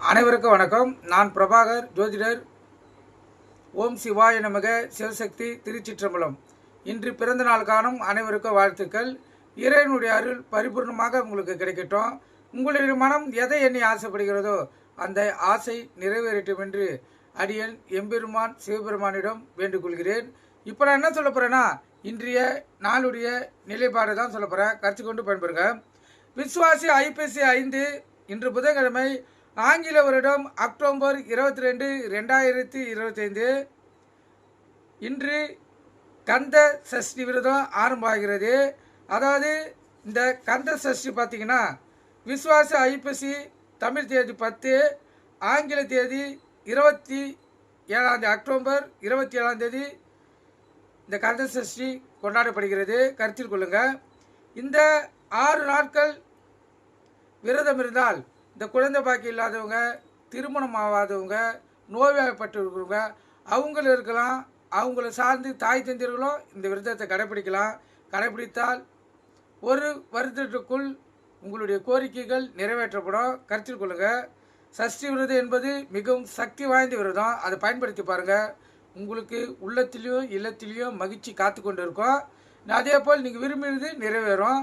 அனைவருக்கும் வணக்கம். நான் பிரபாகர், ஜோதிடர். ஓம் சிவாய நமக. சிவசக்தி, திருச்சிற்றம்பலம். இன்று பிறந்த நாள் காணும் அனைவருக்கும் வாழ்த்துக்கள். இறைவனுடைய அருள் பரிபூர்ணமாக உங்களுக்கு கிடைக்கட்டும். உங்களுடைய மனம் எதை எண்ணி ஆசைப்படுகிறதோ அந்த ஆசை நிறைவேறட்டும் என்று அடியன் எம்பெருமான் சிவபெருமானிடம் வேண்டுகொள்கிறேன். இப்போ நான் என்ன சொல்ல போகிறேன்னா, இன்றைய நாளுடைய நிலைப்பாடு தான் சொல்ல போகிறேன். கருத்து கொண்டு பயன்பெறுங்க. விஸ்வாசி ஐப்பசி 5 இன்று புதன்கிழமை, ஆங்கில வருடம் அக்டோபர் 22, 2025. இன்று கந்த சஷ்டி விரதம் ஆரம்பமாகிறது. அதாவது இந்த கந்த சஷ்டி பார்த்திங்கன்னா, விஸ்வாச ஐப்பசி தமிழ் தேதி 10, ஆங்கில தேதி 27 அக்டோபர் 27 இந்த கந்த சஷ்டி கொண்டாடப்படுகிறது. கருத்தில் கொள்ளுங்கள். இந்த 6 நாட்கள் விரதம் இருந்தால் இந்த குழந்தை பாக்கி இல்லாதவங்க, திருமணம் ஆகாதவங்க, நோய்வாய்ப்பட்டு இருக்கிறவங்க அவங்கள இருக்கலாம். அவங்கள சார்ந்து தாய் தந்தையர்களும் இந்த விரதத்தை கடைப்பிடிக்கலாம். கடைப்பிடித்தால் ஒரு வருடத்துக்குள் உங்களுடைய கோரிக்கைகள் நிறைவேற்றப்படும். கருத்தில் கொள்ளுங்கள். சஷ்டி விரதம் என்பது மிகவும் சக்தி வாய்ந்த விரதம். அதை பயன்படுத்தி பாருங்கள். உங்களுக்கு உள்ளத்திலையும் இல்லத்திலையும் மகிழ்ச்சி காத்து கொண்டு இருக்கும். அதே போல் நீங்கள் விரும்பினது நிறைவேறும்.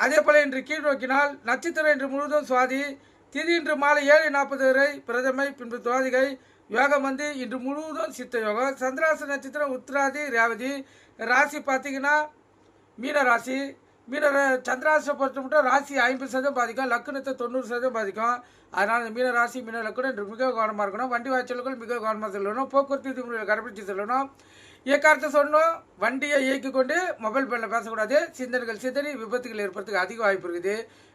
அதே போல் இன்று கீழ் நோக்கினால் நட்சத்திரம் இன்று முழுவதும் சுவாதி, திதி இன்று மாலை 7:40 வரை பிரதமை, பின்பு துவாதிகை, யோகம் வந்து இன்று முழுவதும் சித்த யோகம். சந்திராச நட்சத்திரம் உத்திராதி, ரேவதி. ராசி பார்த்தீங்கன்னா மீன ராசி. சந்திராசை பொறுத்த மட்டும் ராசி 50% பாதிக்கும், லக்குனத்தை 90% பாதிக்கும். அதனால் மீன ராசி, மீன லக்குனம் இன்று மிக கவனமாக இருக்கணும். வண்டி வாய்ச்சல்கள் மிக கவனமாக செல்லணும். போக்குவரத்து விதிமுறைகளை கடைபிடித்து செல்லணும். இயக்கார்த்த சொன்னோம், வண்டியை இயக்கி கொண்டு மொபைல் ஃபோனில் பேசக்கூடாது. சிந்தனைகள் சிதறி விபத்துகள் ஏற்படுறதுக்கு அதிக வாய்ப்பு இருக்குது.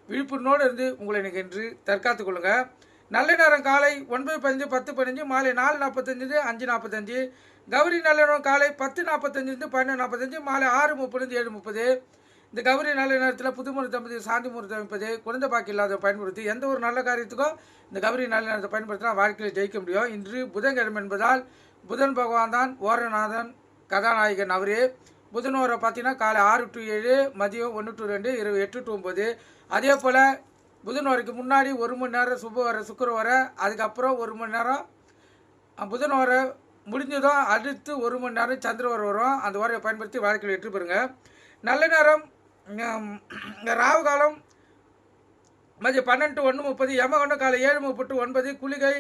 விழிப்புணர்வோடு இருந்து உங்களை நீங்கள் இன்று தற்காத்து கொள்ளுங்கள். நல்ல நேரம் காலை 9:15, 10:15, மாலை 4:45, 5:45. கௌரி நல்ல நேரம் காலை 10:45, 12:45, மாலை 6:30, 7:30. இந்த கௌரி நல்ல நேரத்தில் புதுமுறை தம்பதி சாந்தி முறை அமைப்பது, குழந்தை பாக்கி இல்லாத பயன்படுத்தி எந்த ஒரு நல்ல காரியத்துக்கும் இந்த கௌரி நல்ல நேரத்தை பயன்படுத்தினா வாழ்க்கையில் ஜெயிக்க முடியும். இன்று புதன்கிழமை என்பதால் புதன் பகவான் தான் ஓரநாதன் கதாநாயகன். அவரே புதன் ஓரை பார்த்தீங்கன்னா காலை 6 to 7, மதியம் 1 to 2, இரவு 8 to 9. அதே போல் புதன் ஓரைக்கு முன்னாடி 1 மணி நேரம் சுப வர சுக்கர வர, அதுக்கப்புறம் 1 மணி நேரம் புதன் ஓரை முடிஞ்சதும் அடுத்து 1 மணி நேரம் சந்திர ஓரை வரும். அந்த ஓரையை பயன்படுத்தி வாழ்க்கையில் வெற்றி பெறுங்க. நல்ல நேரம் ராகு காலம் மதியம் 12 to 1:30, யமகண்டம் காலை 7:30 to 9, குளிகை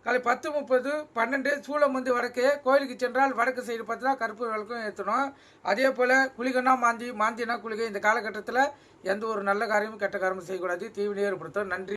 காலை 10:30, 12. சூளம் வந்து வடக்கு. கோயிலுக்கு சென்றால் வடக்கு சைடு பார்த்தா கருப்பு விளக்கும் ஏற்றணும். அதே போல் குளிகனா மாந்தினா குளிகை. இந்த காலகட்டத்தில் எந்த ஒரு நல்ல காரியமும் கெட்ட காரியமும் செய்யக்கூடாது. தீவினை ஏற்படுத்தும். நன்றி.